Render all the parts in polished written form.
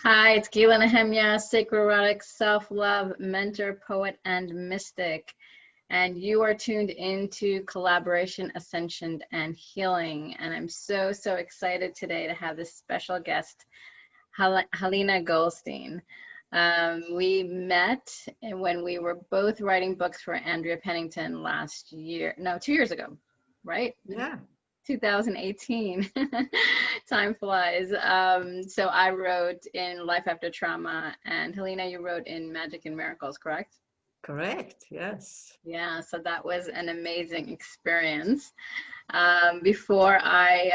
Hi, it's Gila Nehemia, sacroerotic self-love mentor, poet, and mystic. And you are tuned into collaboration, ascension, and healing. And I'm so excited today to have this special guest, Halina Goldstein. We met when we were both writing books for Andrea Pennington last year, no, 2 years ago, right? Yeah. 2018. Time flies. So I wrote in Life After Trauma, and Halina, you wrote in Magic and Miracles, correct? Correct. Yes. Yeah, so that was an amazing experience. Before I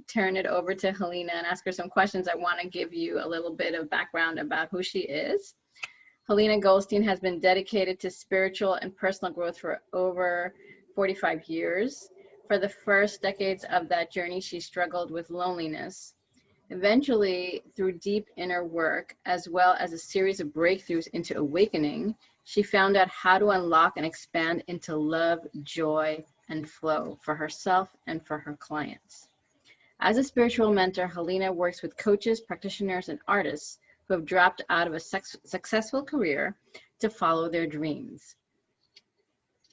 turn it over to Halina and ask her some questions, I want to give you a little bit of background about who she is. Halina Goldstein has been dedicated to spiritual and personal growth for over 45 years. For the first decades of that journey, she struggled with loneliness. Eventually, through deep inner work, as well as a series of breakthroughs into awakening, she found out how to unlock and expand into love, joy, and flow for herself and for her clients. As a spiritual mentor, Halina works with coaches, practitioners, and artists who have dropped out of a successful career to follow their dreams.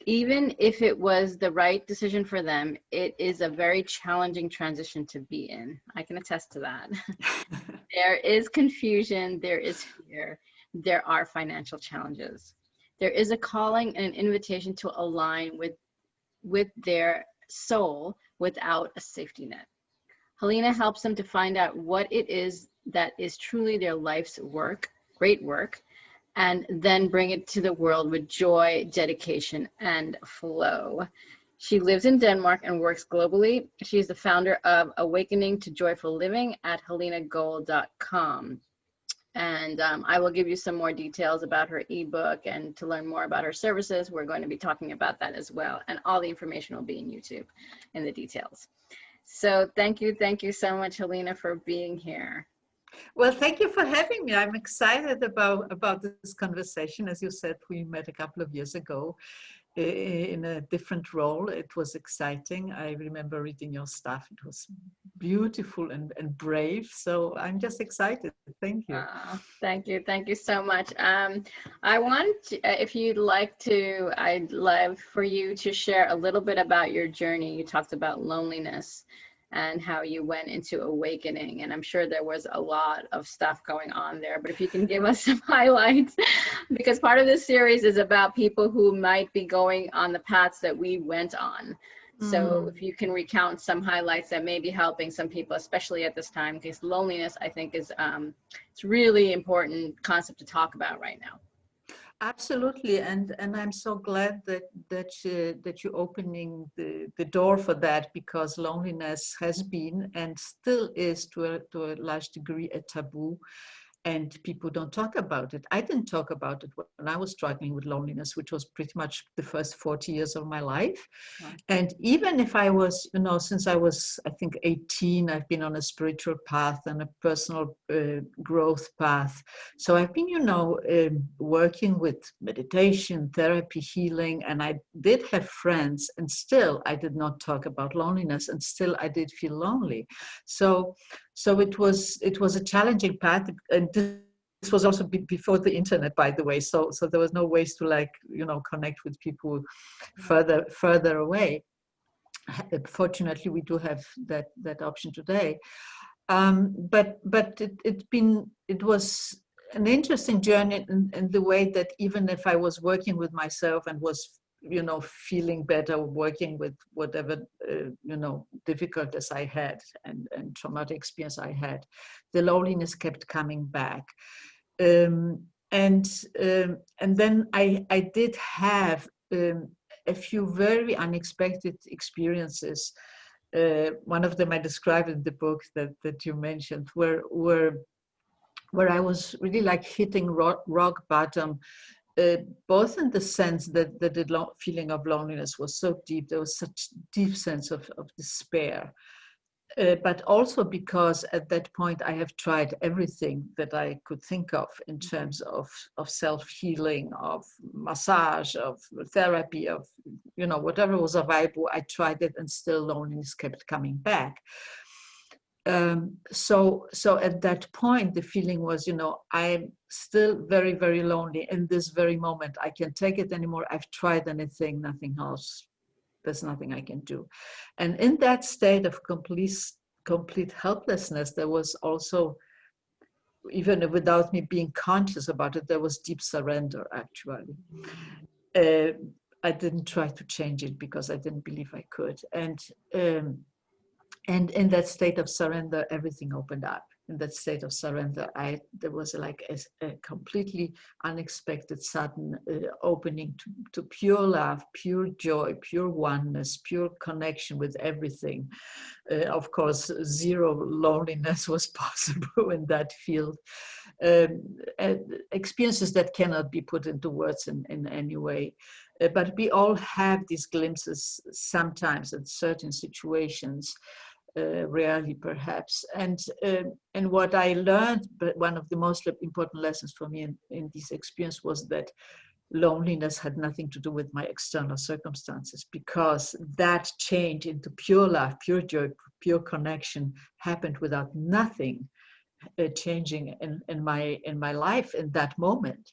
Even if it was the right decision for them, it is a very challenging transition to be in. I can attest to that. There is confusion, there is fear, there are financial challenges. There is a calling and an invitation to align with their soul without a safety net. Halina helps them to find out what it is that is truly their life's work, great work, and then bring it to the world with joy, dedication, and flow. She lives in Denmark and works globally. She is the founder of Awakening to Joyful Living at halinagold.com. And I will give you some more details about her ebook, and to learn more about her services, we're going to be talking about that as well. And all the information will be in YouTube in the details. So thank you so much, Halina, for being here. Well, thank you for having me. I'm excited about this conversation. As you said, we met a couple of years ago in a different role. It was exciting. I remember reading your stuff. It was beautiful and brave. So I'm just excited. Thank you. Thank you so much. I want, if you'd like to, I'd love for you to share a little bit about your journey. You talked about loneliness and how you went into awakening, and I'm sure there was a lot of stuff going on there, but if you can give us some highlights, because part of this series is about people who might be going on the paths that we went on. So if you can recount some highlights that may be helping some people, especially at this time, because loneliness, I think, is it's really important concept to talk about right now. Absolutely, and I'm so glad that you're opening the door for that, because loneliness has been and still is to a large degree a taboo, and people don't talk about it. I didn't talk about it when I was struggling with loneliness, which was pretty much the first 40 years of my life. Wow. And even if I was, since I was, I think, 18, I've been on a spiritual path and a personal growth path. So I've been, working with meditation, therapy, healing, and I did have friends, and still I did not talk about loneliness, and still I did feel lonely. So it was a challenging path, and this was also before the internet, by the way. So there was no ways to connect with people further away. Fortunately, we do have that option today. But it was an interesting journey in the way that even if I was working with myself and was feeling better, working with whatever, difficulties I had and traumatic experience I had, the loneliness kept coming back. And then I did have a few very unexpected experiences. One of them I described in the book that you mentioned, where I was really like hitting rock bottom. Both in the sense that the feeling of loneliness was so deep, there was such deep sense of despair, but also because at that point I have tried everything that I could think of in terms of self-healing, of massage, of therapy, of whatever was available. I tried it, and still loneliness kept coming back. So at that point, the feeling was, I'm still very, very lonely in this very moment. I can't take it anymore. I've tried anything, nothing else. There's nothing I can do. And in that state of complete helplessness, there was also, even without me being conscious about it, there was deep surrender, actually. I didn't try to change it because I didn't believe I could. And in that state of surrender, everything opened up. In that state of surrender, there was like a completely unexpected, sudden opening to pure love, pure joy, pure oneness, pure connection with everything. Of course, zero loneliness was possible in that field. Experiences that cannot be put into words in any way. But we all have these glimpses sometimes in certain situations. Rarely perhaps. And what I learned, but one of the most important lessons for me in this experience was that loneliness had nothing to do with my external circumstances, because that change into pure love, pure joy, pure connection happened without nothing changing in my life in that moment.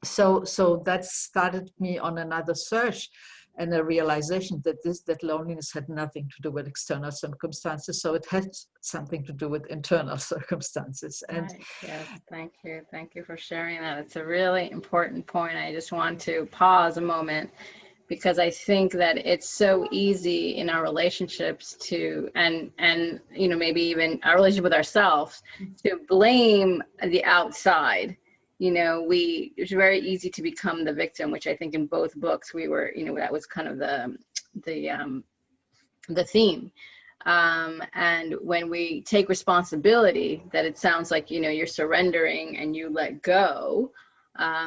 So that started me on another search and a realization that loneliness had nothing to do with external circumstances. So it had something to do with internal circumstances. And right. Yes, thank you for sharing that. It's a really important point. I just want to pause a moment, because I think that it's so easy in our relationships to, and maybe even our relationship with ourselves, to blame the outside. It's very easy to become the victim, which I think in both books we were, that was kind of the theme. And when we take responsibility, that it sounds like, you're surrendering and you let go.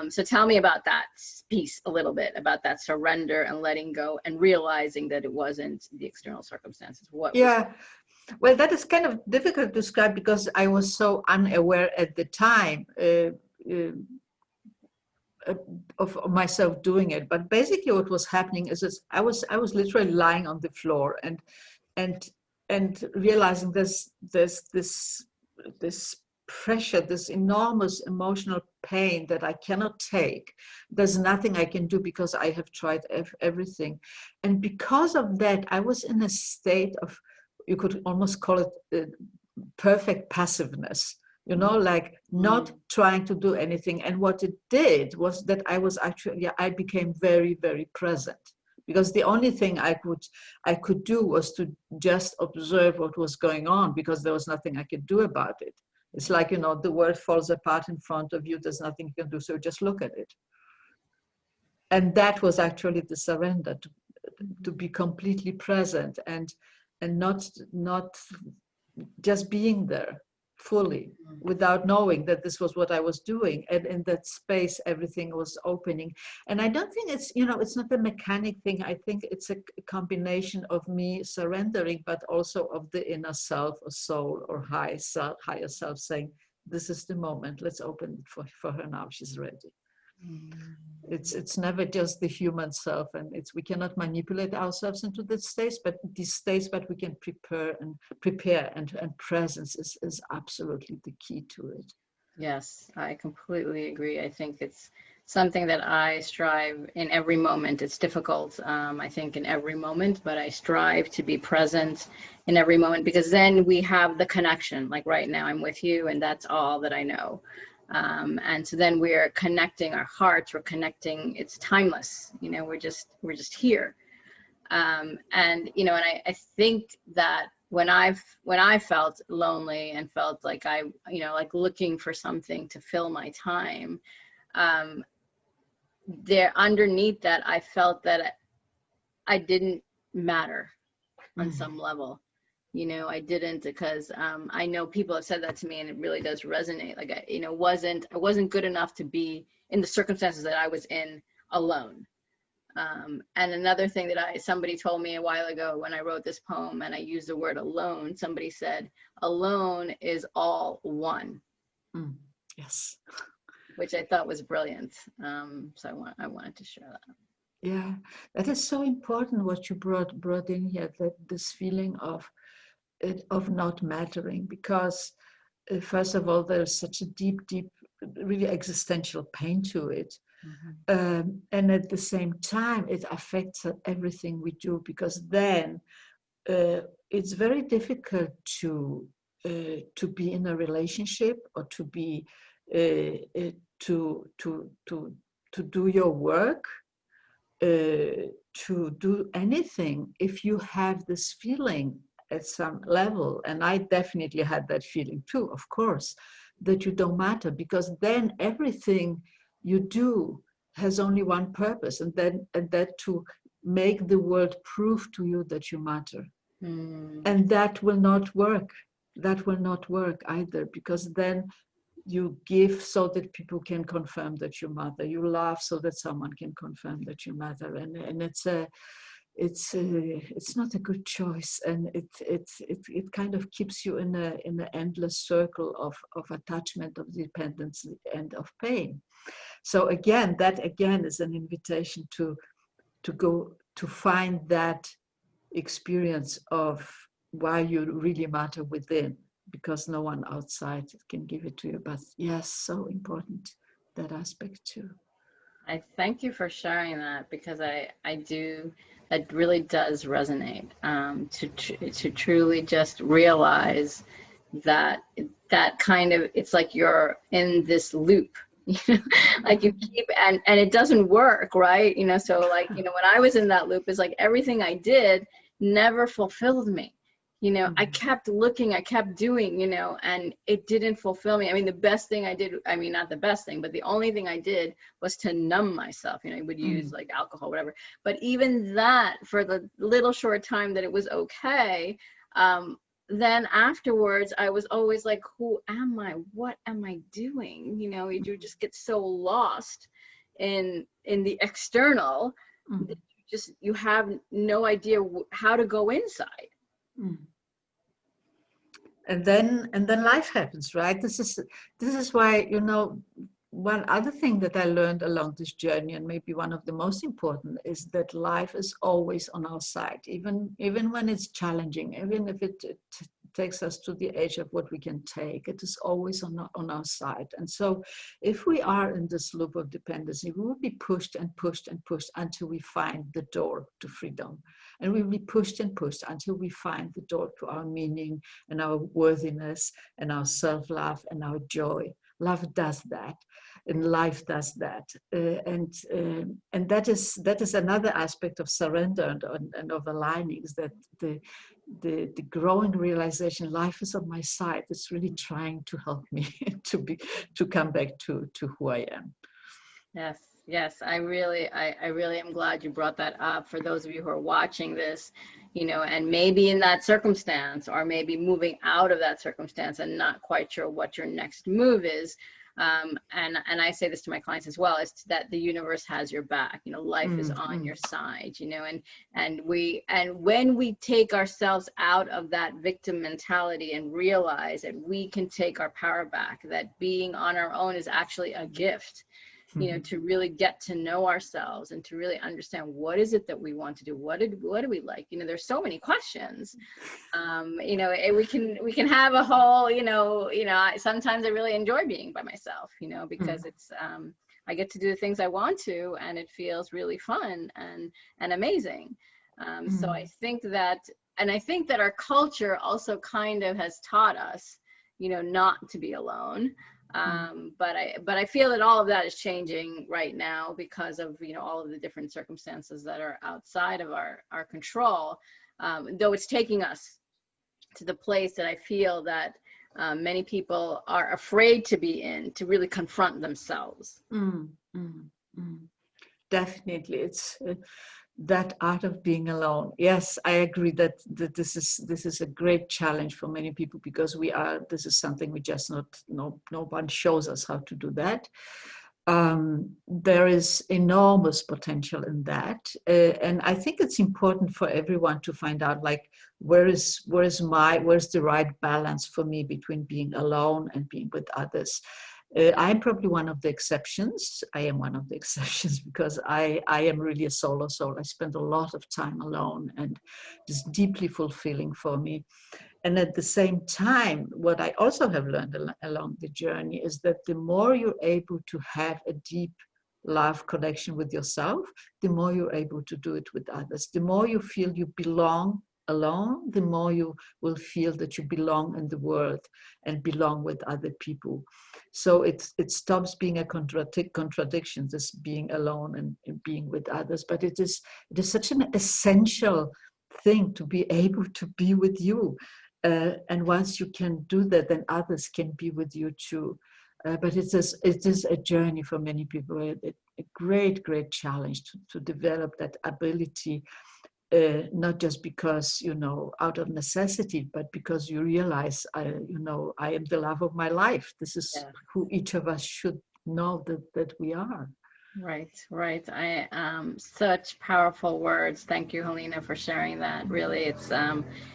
So tell me about that piece a little bit, about that surrender and letting go and realizing that it wasn't the external circumstances. Yeah. Well, that is kind of difficult to describe because I was so unaware at the time of myself doing it. But basically, what was happening is I was literally lying on the floor and realizing there's this pressure, this enormous emotional pain that I cannot take. There's nothing I can do because I have tried everything, and because of that, I was in a state of, you could almost call it perfect passiveness, like not trying to do anything. And what it did was that I became very, very present, because the only thing I could do was to just observe what was going on, because there was nothing I could do about it. It's like, the world falls apart in front of you, there's nothing you can do, so just look at it. And that was actually the surrender, to be completely present and not just being there fully, without knowing that this was what I was doing. And in that space, everything was opening. And I don't think it's, it's not a mechanic thing. I think it's a combination of me surrendering, but also of the inner self or soul or higher self saying, this is the moment, let's open it for her now, she's ready. It's never just the human self, and we cannot manipulate ourselves into this state, but we can prepare and presence is absolutely the key to it. Yes, I completely agree. I think it's something that I strive in every moment. It's difficult, I think, in every moment, but I strive to be present in every moment, because then we have the connection. Like right now, I'm with you, and that's all that I know. And so then we're connecting our hearts. We're connecting. It's timeless. We're just here. And I think that when I felt lonely and felt like I, like looking for something to fill my time, there underneath that, I felt that I didn't matter on some level. I didn't, because I know people have said that to me, and it really does resonate. Like I wasn't good enough to be in the circumstances that I was in alone. And another thing that somebody told me a while ago when I wrote this poem, and I used the word alone, somebody said, alone is all one. Yes. Which I thought was brilliant. So I wanted to share that. Yeah, that is so important what you brought in here, that this feeling of of not mattering, because first of all, there's such a deep, really existential pain to it. And at the same time, it affects everything we do, because then it's very difficult to be in a relationship, or to be to do your work, to do anything, if you have this feeling at some level. And I definitely had that feeling too, of course, that you don't matter, because then everything you do has only one purpose, and that to make the world prove to you that you matter. And that will not work. That will not work either, because then you give so that people can confirm that you matter. You laugh so that someone can confirm that you matter, and it's not a good choice, and it kind of keeps you in an endless circle of attachment, of dependency, and of pain. So again, that again is an invitation to go to find that experience of why you really matter within, because no one outside can give it to you. But yes, so important, that aspect too. I thank you for sharing that, because I do, that really does resonate, to truly just realize that kind of, it's like you're in this loop, like you keep, and it doesn't work, right? So like, when I was in that loop, it's like everything I did never fulfilled me. I kept looking, I kept doing, and it didn't fulfill me. I mean, the best thing I did, I mean, not the best thing, but the only thing I did was to numb myself. I would use like alcohol, whatever. But even that, for the little short time that it was okay, then afterwards, I was always like, who am I? What am I doing? You just get so lost in the external that you have no idea how to go inside. And then life happens, right? This is why, one other thing that I learned along this journey, and maybe one of the most important, is that life is always on our side, even when it's challenging, even if it takes us to the edge of what we can take. It is always on our side. And so if we are in this loop of dependency, we will be pushed and pushed and pushed until we find the door to freedom. And we will be pushed and pushed until we find the door to our meaning and our worthiness and our self-love and our joy. Love does that, and life does that, and that is another aspect of surrender and of aligning, is that the growing realization, life is on my side. It's really trying to help me to come back to who I am. Yes, I really am glad you brought that up. For those of you who are watching this, and maybe in that circumstance, or maybe moving out of that circumstance and not quite sure what your next move is. And I say this to my clients as well, is that the universe has your back. Life is on your side, and when we take ourselves out of that victim mentality and realize that we can take our power back, that being on our own is actually a gift, to really get to know ourselves and to really understand what is it that we want to do. What do we like? There's so many questions. We can have a whole, sometimes I really enjoy being by myself, because it's, I get to do the things I want to, and it feels really fun and amazing. So I think that our culture also kind of has taught us, not to be alone. But I feel that all of that is changing right now because of, all of the different circumstances that are outside of our control. Though it's taking us to the place that I feel that many people are afraid to be in, to really confront themselves. Definitely, it's that art of being alone. Yes, I agree that this is a great challenge for many people, because this is something we just no one shows us how to do that. There is enormous potential in that, and I think it's important for everyone to find out, like, where's the right balance for me between being alone and being with others. I'm probably one of the exceptions. I am one of the exceptions because I am really a solo soul. I spend a lot of time alone, and it's deeply fulfilling for me. And at the same time, what I also have learned along the journey is that the more you're able to have a deep love connection with yourself, the more you're able to do it with others. The more you feel you belong alone, the more you will feel that you belong in the world and belong with other people. So it stops being a contradiction, this being alone and being with others. But it is such an essential thing to be able to be with you. And once you can do that, then others can be with you too. But it is a journey for many people, a great challenge to develop that ability, not just because, out of necessity, but because you realize, I am the love of my life. This is who each of us should know that we are. Right. Such powerful words. Thank you, Halina, for sharing that. Really, it's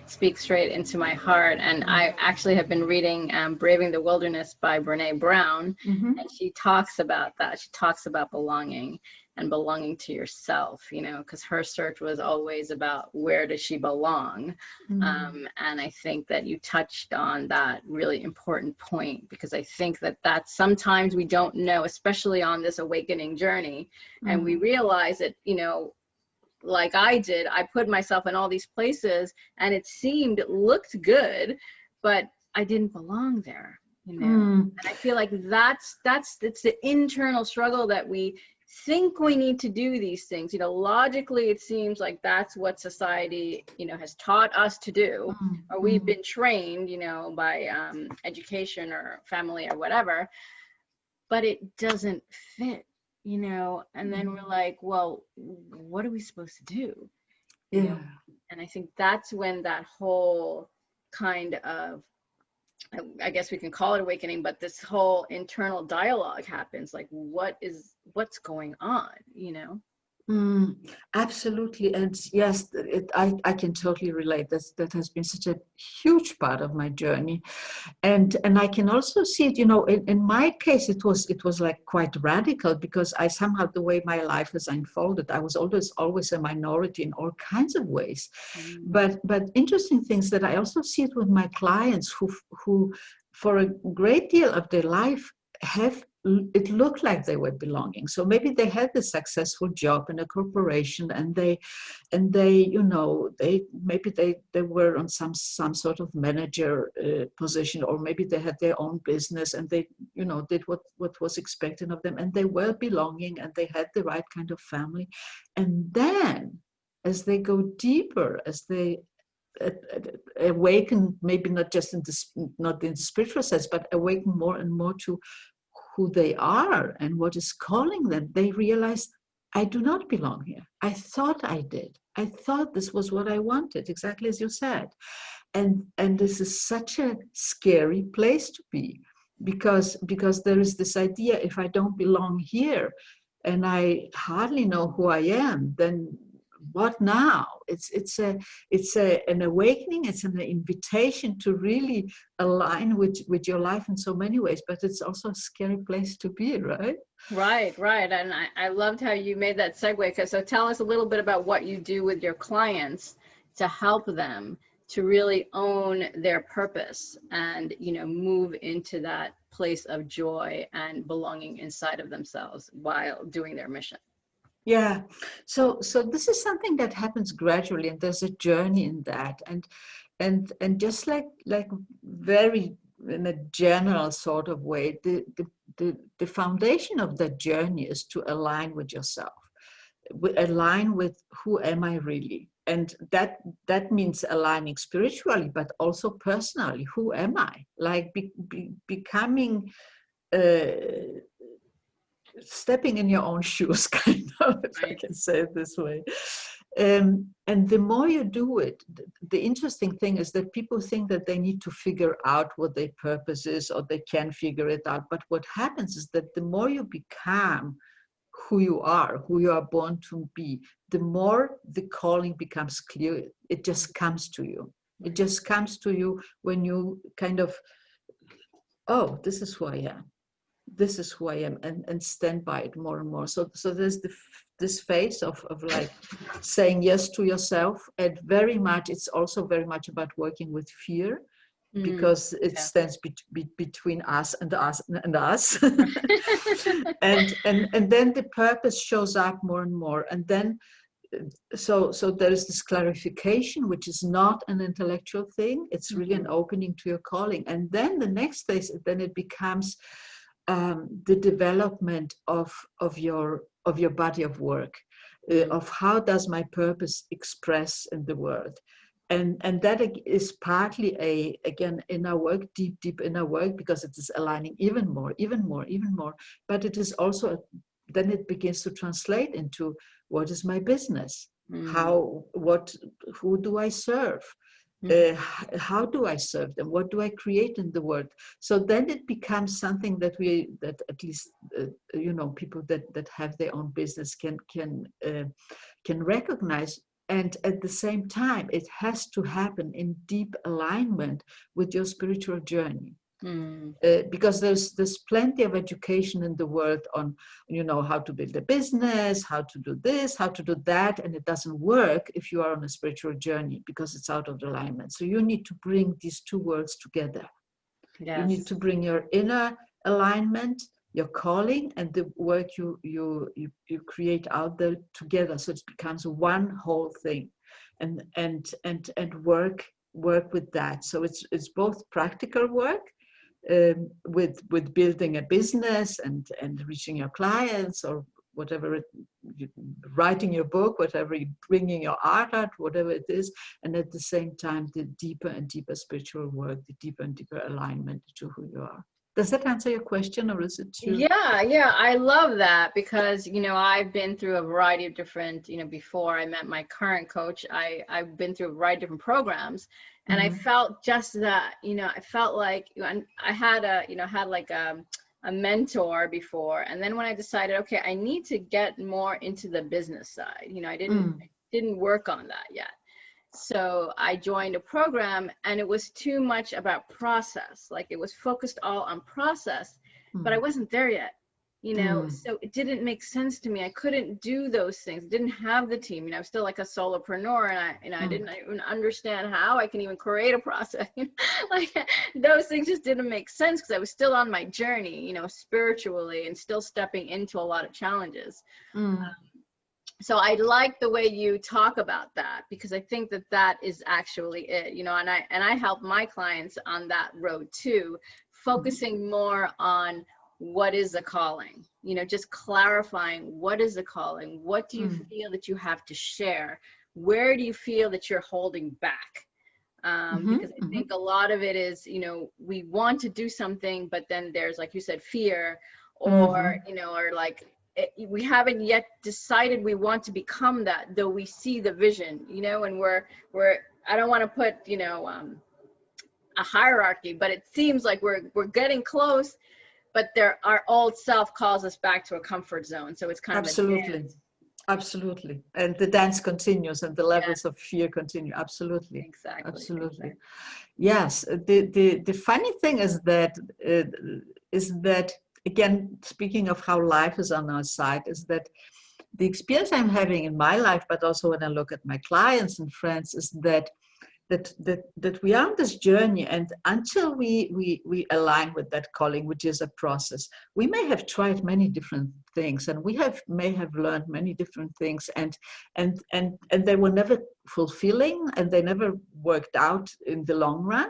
speaks straight into my heart. And I actually have been reading Braving the Wilderness by Brene Brown, and she talks about that. She talks about belonging and belonging to yourself, because her search was always about where does she belong. And I think that you touched on that really important point, because I think that sometimes we don't know, especially on this awakening journey, and we realize that, like I did, I put myself in all these places and it looked good, but I didn't belong there, And I feel like it's the internal struggle that we think we need to do these things. Logically, it seems like that's what society, has taught us to do, or we've been trained, by education or family or whatever, but it doesn't fit, and then we're like, well, what are we supposed to do? And I think that's when that whole kind of, I guess we can call it awakening, but this whole internal dialogue happens, like what's going on, Absolutely. And yes, I can totally relate. That has been such a huge part of my journey. And I can also see it, in my case, it was like quite radical, because I somehow, the way my life has unfolded, I was always a minority in all kinds of ways. But interesting things that I also see it with my clients who for a great deal of their life it looked like they were belonging. So maybe they had a successful job in a corporation, and they were on some sort of manager position, or maybe they had their own business, and they did what was expected of them, and they were belonging, and they had the right kind of family. And then as they go deeper, as they awaken, maybe not just not in the spiritual sense, but awaken more and more to who they are and what is calling them, they realize, I do not belong here. I thought I did. I thought this was what I wanted, exactly as you said. And this is such a scary place to be, because there is this idea, if I don't belong here and I hardly know who I am, then what now? It's an awakening. It's an invitation to really align with your life in so many ways, but it's also a scary place to be, right? Right. And I loved how you made that segue. So tell us a little bit about what you do with your clients to help them to really own their purpose and, move into that place of joy and belonging inside of themselves while doing their mission. Yeah. So this is something that happens gradually, and there's a journey in that. And just like very in a general sort of way, the foundation of that journey is to align with yourself, align with who am I really? And that means aligning spiritually, but also personally. Who am I? Like becoming stepping in your own shoes, kind of, if I can say it this way. And the more you do it, the interesting thing is that people think that they need to figure out what their purpose is, or they can figure it out. But what happens is that the more you become who you are born to be, the more the calling becomes clear. It just comes to you. It just comes to you when you kind of, oh, this is who I am. this is who I am, and stand by it more and more. So there's this phase of like saying yes to yourself, and very much, it's also very much about working with fear, because it stands between us and us and us. and then the purpose shows up more and more. And then so there is this clarification, which is not an intellectual thing. It's really an opening to your calling. And then the next phase, then it becomes the development of your body of work, of how does my purpose express in the world. And that is partly again, inner work, deep inner work, because it is aligning even more. But it is also, then it begins to translate into, what is my business? Who do I serve? How do I serve them? What do I create in the world? So then it becomes something that at least people that have their own business can recognize. And at the same time, it has to happen in deep alignment with your spiritual journey. Because there's plenty of education in the world on, how to build a business, how to do this, how to do that, and it doesn't work if you are on a spiritual journey, because it's out of alignment. So you need to bring these two worlds together. Yes. You need to bring your inner alignment, your calling, and the work you create out there together, so it becomes one whole thing, and work with that. So it's both practical work, with building a business and reaching your clients, or whatever, writing your book, whatever, bringing your art out, whatever it is, and at the same time the deeper and deeper spiritual work, the deeper and deeper alignment to who you are. Does that answer your question, or is it too? Yeah, I love that, because I've been through a variety of different, before I met my current coach, I've been through a variety of different programs, and I felt just that, I felt like I had a mentor before, and then when I decided, okay, I need to get more into the business side, I didn't work on that yet. So I joined a program, and it was too much about process. Like, it was focused all on process, but I wasn't there yet, so it didn't make sense to me. I couldn't do those things. Didn't have the team. I was still like a solopreneur, and I didn't even understand how I can even create a process. Like, those things just didn't make sense, because I was still on my journey, spiritually, and still stepping into a lot of challenges. So I like the way you talk about that, because I think that is actually it, and I help my clients on that road too, focusing more on what is the calling, just clarifying what is the calling, what do you feel that you have to share, where do you feel that you're holding back? Because I think a lot of it is, we want to do something, but then there's, like you said, fear, or, or like, we haven't yet decided we want to become that, though we see the vision, and we're I don't want to put a hierarchy, but it seems like we're getting close, but our old self calls us back to a comfort zone. So it's kind of absolutely, and the dance continues, and the levels of fear continue. Absolutely. Yes. The funny thing is that again, speaking of how life is on our side, is that the experience I'm having in my life, but also when I look at my clients and friends, is that we are on this journey, and until we align with that calling, which is a process, we may have tried many different things, and we may have learned many different things, and they were never fulfilling, and they never worked out in the long run.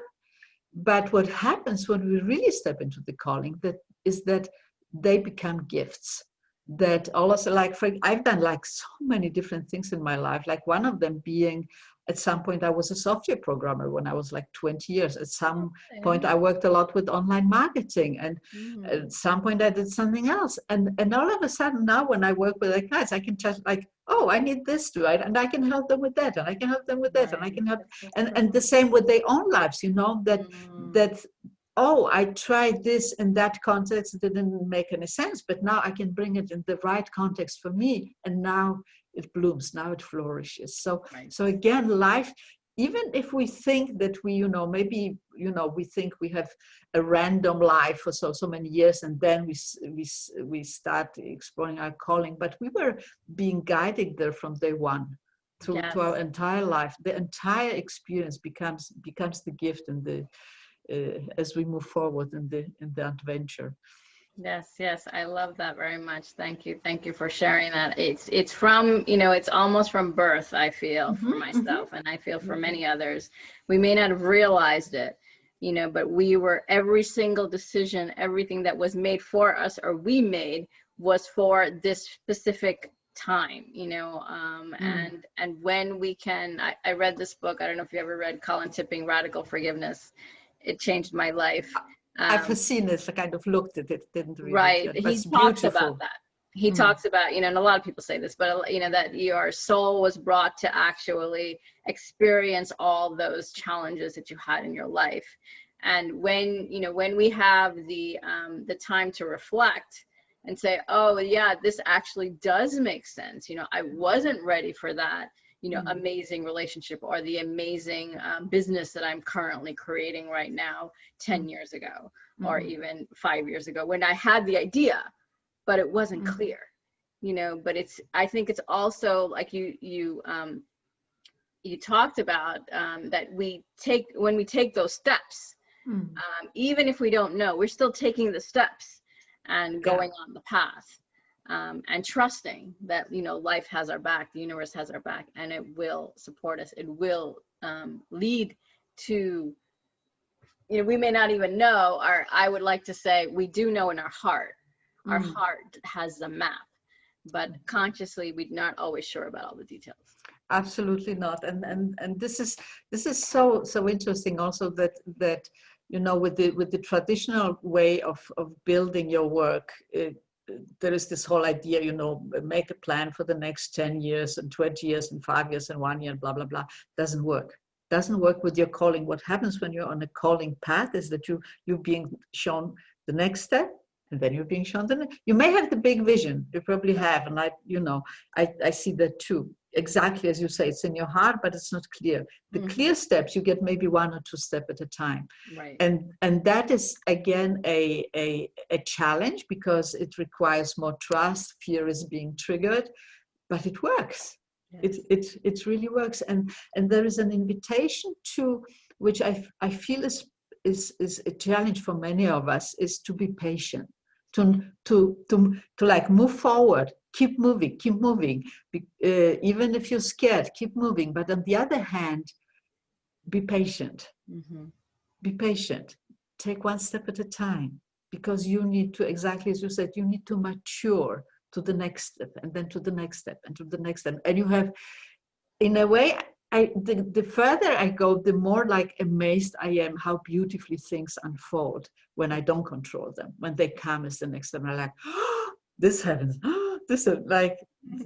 But what happens when we really step into the calling, is that they become gifts. That also, like, I've done like so many different things in my life. Like, one of them being, at some point I was a software programmer when I was like 20 years. At some point I worked a lot with online marketing, and at some point I did something else. And all of a sudden now, when I work with clients, I can just like, oh, I need this too, and I can help them with that, and I can help them with that, and I can help, and the same with their own lives, that oh, I tried this in that context, it didn't make any sense, but now I can bring it in the right context for me, and now it blooms, now it flourishes. So again, life, even if we think that we, maybe, we think we have a random life for so many years, and then we start exploring our calling, but we were being guided there from day one through Yes. to our entire life. The entire experience becomes the gift, and the as we move forward in the adventure. Yes, I love that very much. Thank you for sharing that. It's from, it's almost from birth, I feel, for myself, and I feel for many others. We may not have realized it, but every single decision, everything that was made for us or we made was for this specific time, and when we can, I read this book, I don't know if you ever read Colin Tipping, Radical Forgiveness. It changed my life. I've seen it, I kind of looked at it, didn't read right. it yet, but He it's talks beautiful. about that. He talks about, and a lot of people say this, but that your soul was brought to actually experience all those challenges that you had in your life. And when we have the time to reflect and say, oh yeah, this actually does make sense. I wasn't ready for that, amazing relationship or the amazing business that I'm currently creating right now 10 years ago, or even 5 years ago, when I had the idea, but it wasn't clear, but I think it's also like you talked about, that when we take those steps, even if we don't know, we're still taking the steps and going on the path, and trusting that, life has our back, the universe has our back, and it will support us. It will lead to, we may not even know, or I would like to say we do know in our heart. Our heart has the map, but consciously we're not always sure about all the details. Absolutely not. And this is so interesting also that with the traditional way of building your work, there is this whole idea, make a plan for the next 10 years and 20 years and 5 years and 1 year, blah, blah, blah. Doesn't work with your calling. What happens when you're on a calling path is that you're being shown the next step, and then you're being shown you may have the big vision, you probably have, and I see that too. Exactly as you say, it's in your heart, but it's not clear. The clear steps, you get maybe 1 or 2 steps at a time. Right. And that is again a challenge, because it requires more trust. Fear is being triggered, but it works. Yes. It really works. And there is an invitation to, which I feel is a challenge for many of us, is to be patient, to like move forward, keep moving, even if you're scared, keep moving. But on the other hand, be patient. Be patient. Take 1 step at a time, because you need to, exactly as you said, you need to mature to the next step, and then to the next step, and to the next step. And you have, in a way, the further I go, the more like amazed I am how beautifully things unfold when I don't control them. When they come as the next step, I'm like, oh, this happens. Oh, this is like,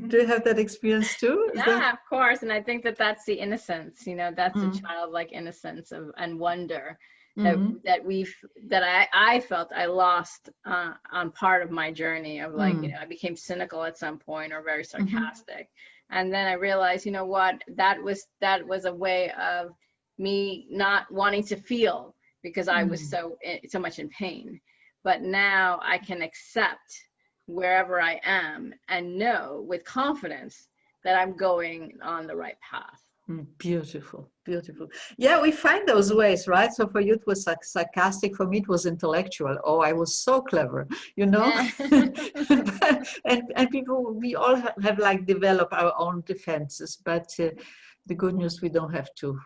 do you have that experience too? Of course. And I think that's the innocence, that's the childlike innocence and wonder that I felt I lost on part of my journey of like, I became cynical at some point, or very sarcastic. And then I realized, what, that was a way of me not wanting to feel, because I was so much in pain. But now I can accept wherever I am and know with confidence that I'm going on the right path. Beautiful. Yeah, we find those ways, right? So for you it was sarcastic, for me it was intellectual. Oh, I was so clever, and people, we all have like developed our own defenses, but the good news, we don't have to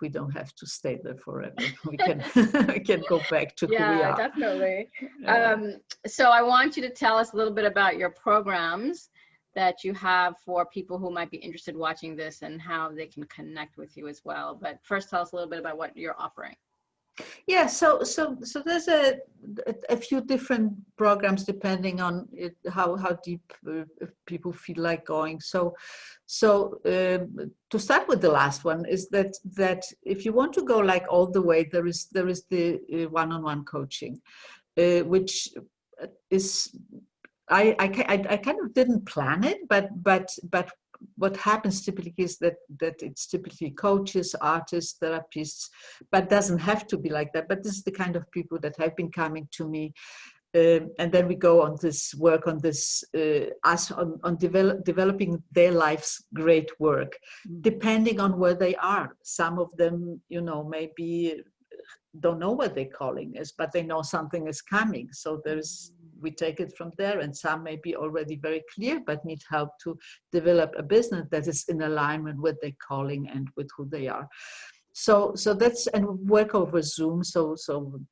stay there forever. We can go back to who we are. Definitely. So I want you to tell us a little bit about your programs that you have for people who might be interested in watching this, and how they can connect with you as well. But first, tell us a little bit about what you're offering. Yeah, so there's a few different programs depending on how deep people feel like going. So to start with, the last one is that if you want to go like all the way, there is the one-on-one coaching, which is I kind of didn't plan it, but what happens typically is that it's typically coaches, artists, therapists, but doesn't have to be like that. But this is the kind of people that have been coming to me. And then we go on this work on this, developing their life's great work, depending on where they are. Some of them, maybe don't know what their calling is, but they know something is coming. So we take it from there, and some may be already very clear, but need help to develop a business that is in alignment with their calling and with who they are. So that's, and work over Zoom, so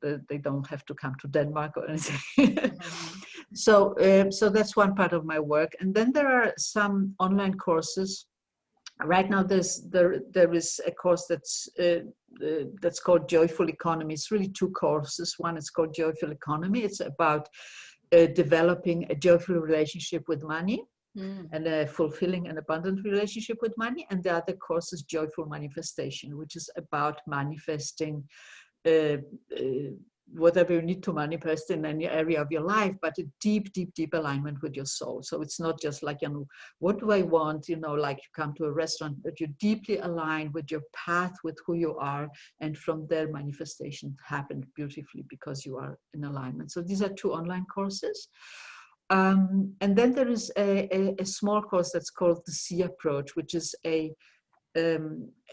they don't have to come to Denmark or anything. So that's one part of my work. And then there are some online courses. Right now, there is a course that's called Joyful Economy. It's really two courses. One is called Joyful Economy. It's about developing a joyful relationship with money and a fulfilling and abundant relationship with money. And the other course is Joyful Manifestation, which is about manifesting whatever you need to manifest in any area of your life, but a deep, deep, deep alignment with your soul. So it's not just like, what do I want? Like you come to a restaurant, but you're deeply aligned with your path, with who you are. And from there, manifestation happened beautifully because you are in alignment. So these are two online courses. And then there is a small course that's called the C approach, which is a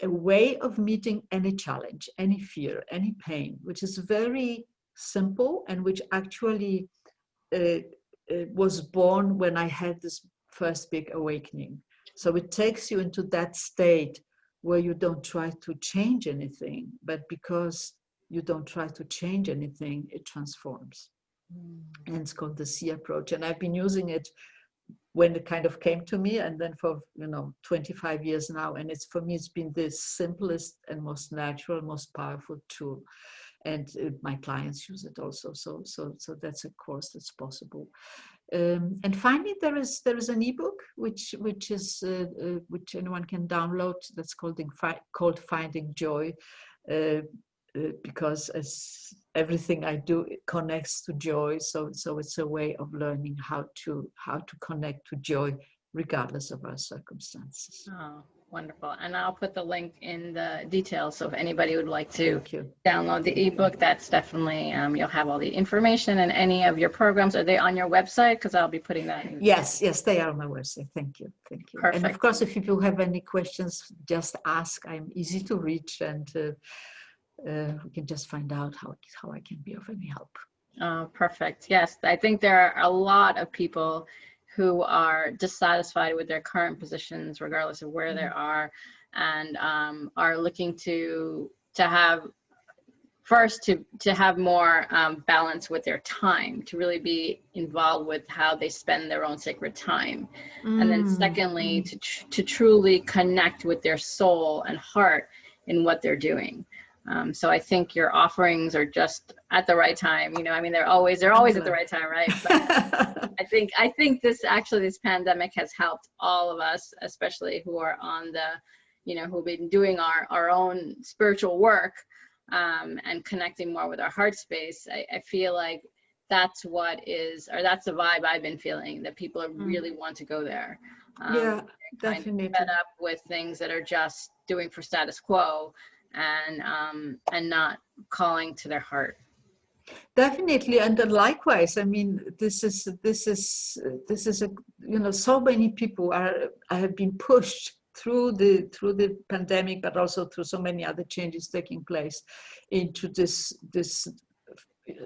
way of meeting any challenge, any fear, any pain, which is very simple and which actually was born when I had this first big awakening. So it takes you into that state where you don't try to change anything, but because you don't try to change anything, it transforms. And it's called the C approach. And I've been using it when it kind of came to me, and then for 25 years now, and for me it's been the simplest and most natural, most powerful tool, and my clients use it also. So that's a course that's possible. And finally, there is an ebook which anyone can download. That's called Finding Joy, because as everything I do, it connects to joy. So it's a way of learning how to connect to joy regardless of our circumstances. Oh, wonderful. And I'll put the link in the details. So if anybody would like to download the ebook, that's definitely, you'll have all the information, and any of your programs, are they on your website? Because I'll be putting that in. Yes, they are on my website. Thank you. Perfect. And of course, if people have any questions, just ask. I'm easy to reach, and we can just find out how I can be of any help. Oh, perfect. Yes, I think there are a lot of people who are dissatisfied with their current positions, regardless of where they are, and are looking to have to have more balance with their time, to really be involved with how they spend their own sacred time. And then secondly, to truly connect with their soul and heart in what they're doing. So I think your offerings are just at the right time. They're always at the right time, right? But I think this pandemic has helped all of us, especially who are on who've been doing our own spiritual work, and connecting more with our heart space. I feel like that's the vibe I've been feeling, that people really want to go there. Yeah, definitely. Fed up with things that are just doing for status quo, and not calling to their heart. Definitely, and then likewise. This is so many people have been pushed through the pandemic, but also through so many other changes taking place into this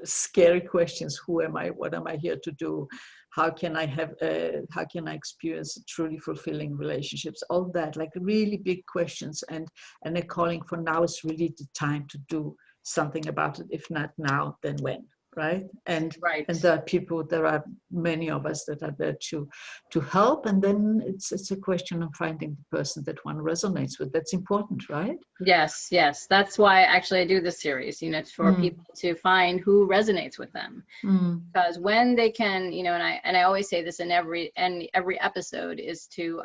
scary questions. Who am I? What am I here to do? How can I experience truly fulfilling relationships? All that, like really big questions, and a calling for now is really the time to do something about it. If not now, then when? Right? And there are many of us that are there to help, and then it's a question of finding the person that one resonates with. That's important, right? Yes. That's why actually I do this series. It's for people to find who resonates with them, because when they can, and I always say this in every episode, is to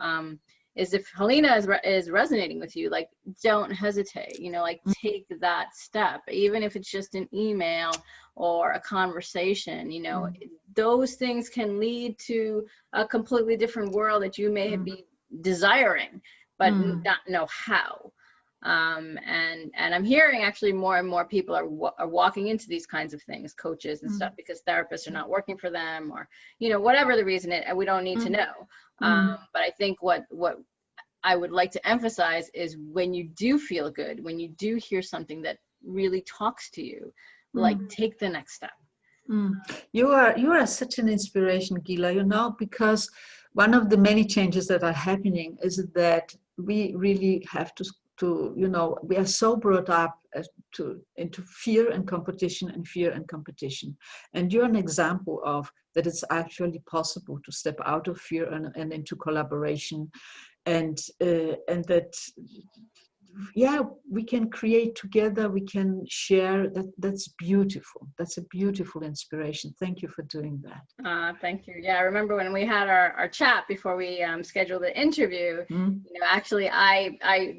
is if Halina is resonating with you, like, don't hesitate, take that step, even if it's just an email or a conversation. Those things can lead to a completely different world that you may desiring, but Mm. not know how. And I'm hearing actually more and more people are walking into these kinds of things, coaches and stuff, because therapists are not working for them, or, you know, whatever the reason is, and we don't need to know. But I think what I would like to emphasize is when you do feel good, when you do hear something that really talks to you, like take the next step. You are such an inspiration, Gila, you know, because one of the many changes that are happening is that we really have to you know, we are so brought up into fear and competition and fear and competition. And you're an example of that it's actually possible to step out of fear and into collaboration, and that, yeah, we can create together, we can share. That's beautiful. That's a beautiful inspiration. Thank you for doing that. Thank you. Yeah, I remember when we had our chat before we scheduled the interview. You know, actually,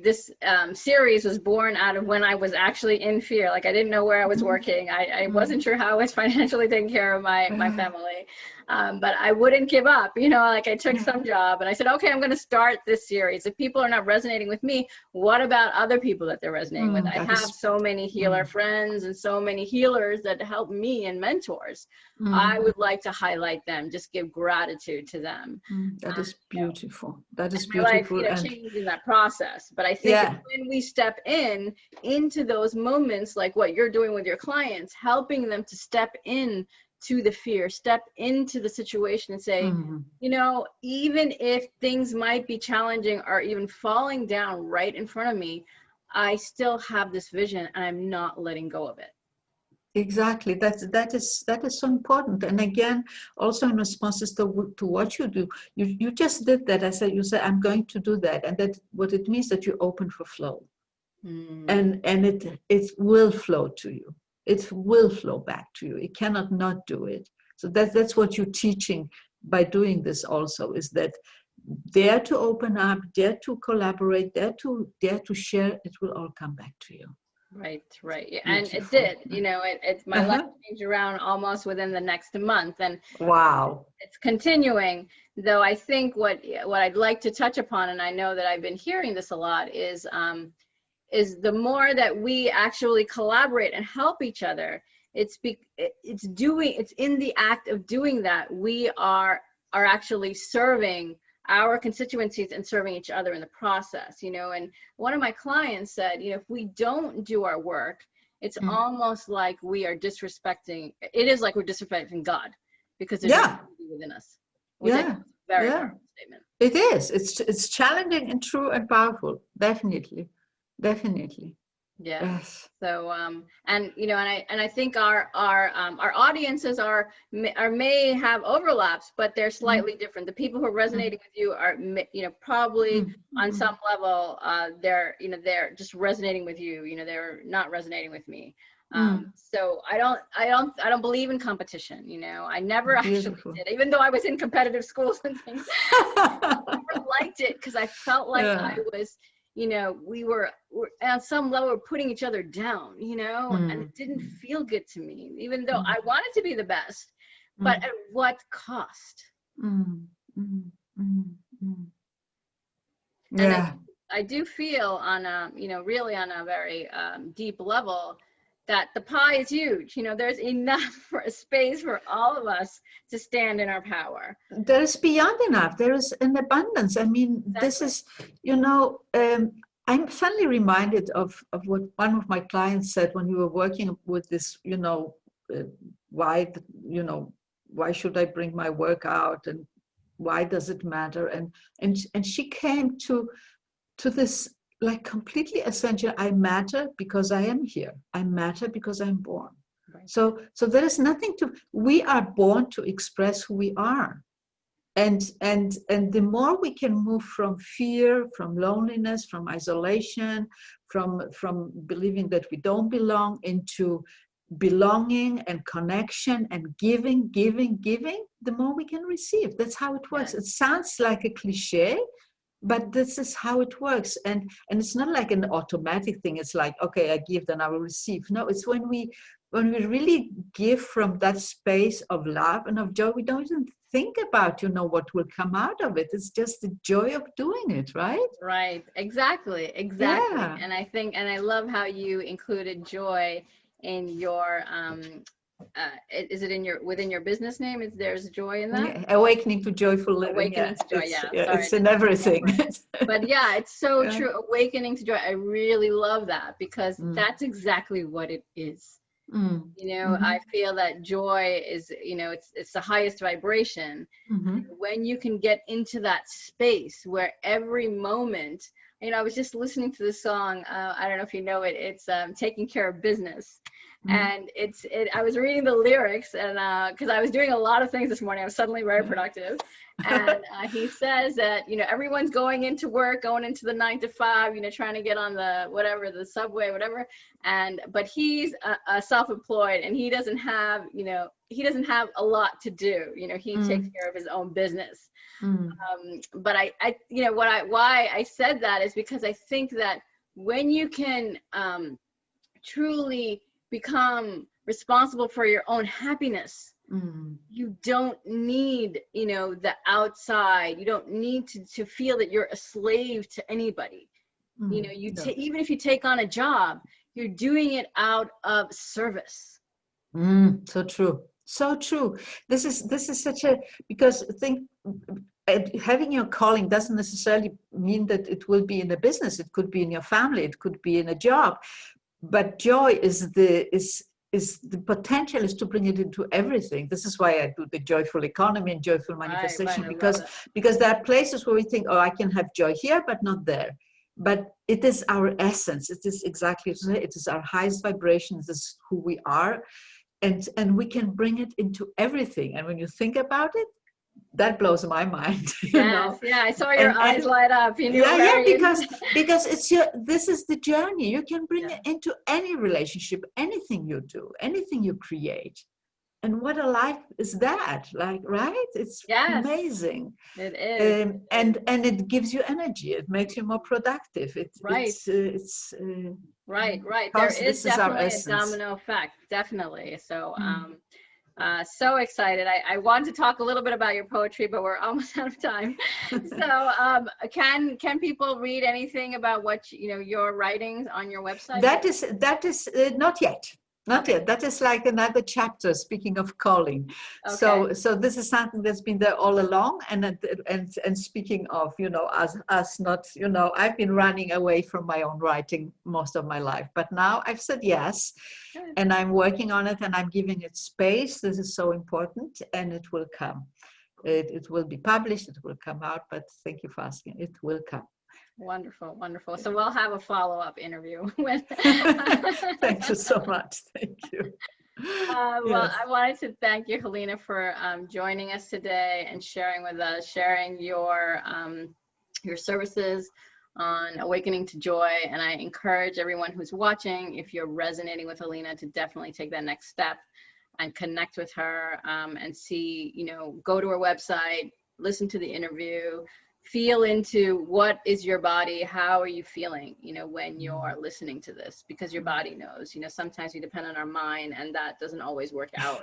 this series was born out of when I was actually in fear. Like, I didn't know where I was working. I wasn't sure how I was financially taking care of my family. But I wouldn't give up. You know, like, I took some job and I said, okay, I'm going to start this series. If people are not resonating with me, what about other people that they're resonating with? I have so many healer friends and so many healers that help me and mentors. I would like to highlight them, just give gratitude to them. That is beautiful. That is my life, beautiful. you know, And changed in that process. But I think when we step into those moments, like what you're doing with your clients, helping them to step in to the fear, step into the situation and say, you know, even if things might be challenging or even falling down right in front of me, I still have this vision and I'm not letting go of it. exactly, that is so important. And again, also in responses to what you do, you just did that. I said, you said, I'm going to do that, and that what it means that you're open for flow, and it will flow to you. It will flow back to you. It cannot not do it. So that's what you're teaching by doing this. Also, is that dare to open up, dare to collaborate, dare to share. It will all come back to you. Right. Yeah, and it did. You know, it's my life changed around almost within the next month, and wow, it's continuing. Though I think what I'd like to touch upon, and I know that I've been hearing this a lot, is the more that we actually collaborate and help each other, it's in the act of doing that we are actually serving our constituencies and serving each other in the process, you know. And one of my clients said, you know, if we don't do our work, it's almost like we are disrespecting. It is like we're disrespecting God, because there's nothing within us. Which I think is a very powerful statement. It is. It's challenging and true and powerful. Definitely. Yes. So and you know, and I think our audiences may have overlaps, but they're slightly different. The people who are resonating with you are, you know, probably on some level they're just resonating with you. You know, they're not resonating with me. So I don't believe in competition. You know, I never actually did, even though I was in competitive schools and things. I never liked it because I felt like I was, you know, we're at some level we're putting each other down, you know, and it didn't feel good to me, even though I wanted to be the best, but at what cost? Yeah. And I do feel on a, you know, really on a very deep level that the pie is huge. You know, there's enough for a space for all of us to stand in our power. There is beyond enough. There is an abundance. I mean, this is, you know, I'm suddenly reminded of what one of my clients said when we were working with this, you know, why should I bring my work out, and why does it matter? And she came to this, like, completely essential. I matter because I am here. I matter because I'm born. Right. So there is nothing we are born to express who we are. And the more we can move from fear, from loneliness, from isolation, from believing that we don't belong, into belonging and connection and giving, the more we can receive. That's how it works. Yes. It sounds like a cliche, but this is how it works. And it's not like an automatic thing. It's like, okay, I give, then I will receive. No, it's when when we really give from that space of love and of joy, we don't even think about, what will come out of it. It's just the joy of doing it, right? Right. Exactly. Yeah. And I love how you included joy in your, is it within your business name? There's joy in that? Yeah, awakening to joyful living. Awakening Yeah, to joy. Yeah. Sorry, it's I in didn't everything. remember. But yeah, it's so Yeah. true. Awakening to joy. I really love that because Mm. that's exactly what it is. Mm. I feel that joy is, it's the highest vibration. Mm-hmm. When you can get into that space where every moment, I was just listening to the song, I don't know if you know it, it's Taking Care of Business. And I was reading the lyrics, and because I was doing a lot of things this morning, I was suddenly very productive. And he says that, everyone's going into work, going into the 9 to 5, trying to get on the subway, whatever. But he's a self-employed, and he doesn't have, a lot to do. He takes care of his own business. But why I said that is because I think that when you can truly become responsible for your own happiness, you don't need, the outside. You don't need to feel that you're a slave to anybody. Even if you take on a job, you're doing it out of service. So true. So true. This is such a, because having your calling doesn't necessarily mean that it will be in a business. It could be in your family. It could be in a job. But joy is the potential is to bring it into everything. This is why I do the joyful economy and joyful manifestation, Right. because there are places where we think, oh, I can have joy here, but not there. But it is our essence. It is exactly, it is our highest vibration. This is who we are. And we can bring it into everything. And when you think about it, that blows my mind. Yes, yeah, I saw your eyes light up. Because this is the journey. You can bring it into any relationship, anything you do, anything you create. And what a life is that? Like, right? It's amazing. It is. And it gives you energy. It makes you more productive. Right. Right. There is definitely a domino effect. Definitely. So, so excited. I want to talk a little bit about your poetry, but we're almost out of time. So can people read anything about what your writings on your website? That is not yet. Not yet. That is like another chapter, speaking of calling. Okay. So this is something that's been there all along. And speaking of, us not, I've been running away from my own writing most of my life. But now I've said yes. Good. And I'm working on it, and I'm giving it space. This is so important, and it will come. It will be published. It will come out. But thank you for asking. It will come. Wonderful. So we'll have a follow-up interview. Thank you so much. Thank you. Well, I wanted to thank you, Halina, for joining us today and sharing with us, sharing your services on Awakening to Joy. And I encourage everyone who's watching, if you're resonating with Halina, to definitely take that next step and connect with her and see, go to her website, listen to the interview, feel into what is your body, how are you feeling, when you're listening to this, because your body knows. Sometimes we depend on our mind, and that doesn't always work out.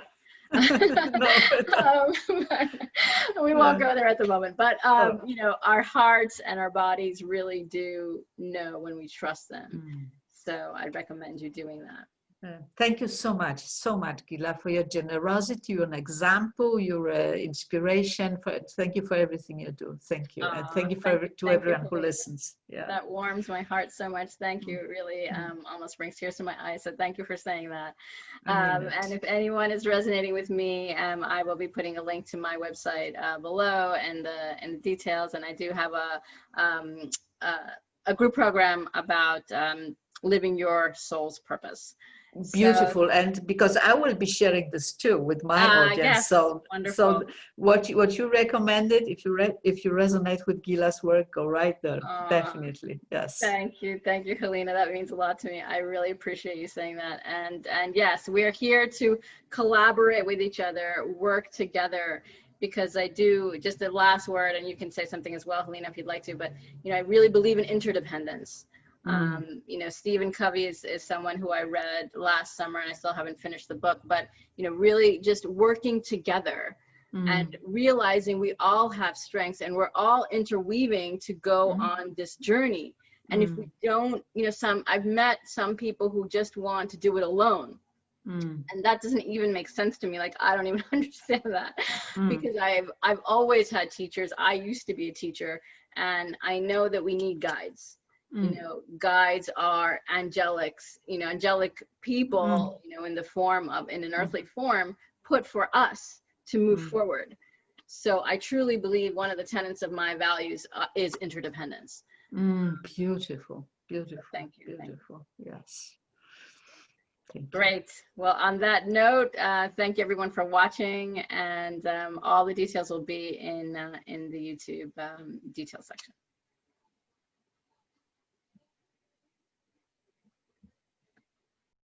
We won't go there at the moment, but our hearts and our bodies really do know when we trust them. So I'd recommend you doing that. Thank you so much, Gila, for your generosity, your example, your inspiration. Thank you for everything you do. Thank you. And thank you to everyone who listens. Yeah. That warms my heart so much. Thank you. It really almost brings tears to my eyes. So thank you for saying that. And if anyone is resonating with me, I will be putting a link to my website below and the details. And I do have a group program about living your soul's purpose. Beautiful. And because I will be sharing this too with my audience. Yes. So wonderful. So what you recommended, if you resonate with Gila's work, go right there. Definitely. Yes. Thank you, Halina. That means a lot to me. I really appreciate you saying that. And yes, we're here to collaborate with each other, work together, because I do, just the last word, and you can say something as well, Halina, if you'd like to, but I really believe in interdependence. You know, Stephen Covey is someone who I read last summer, and I still haven't finished the book, but, you know, really just working together and realizing we all have strengths and we're all interweaving to go on this journey. And if we don't, you know, I've met some people who just want to do it alone. And that doesn't even make sense to me. Like, I don't even understand that because I've always had teachers. I used to be a teacher, and I know that we need guides. You know, guides are angelics, you know, angelic people, you know, in an earthly form, put for us to move forward. So I truly believe one of the tenets of my values is interdependence. Beautiful, beautiful. Thank you. Beautiful. Yes. Great. Well, on that note, thank you everyone for watching, and all the details will be in the YouTube details section.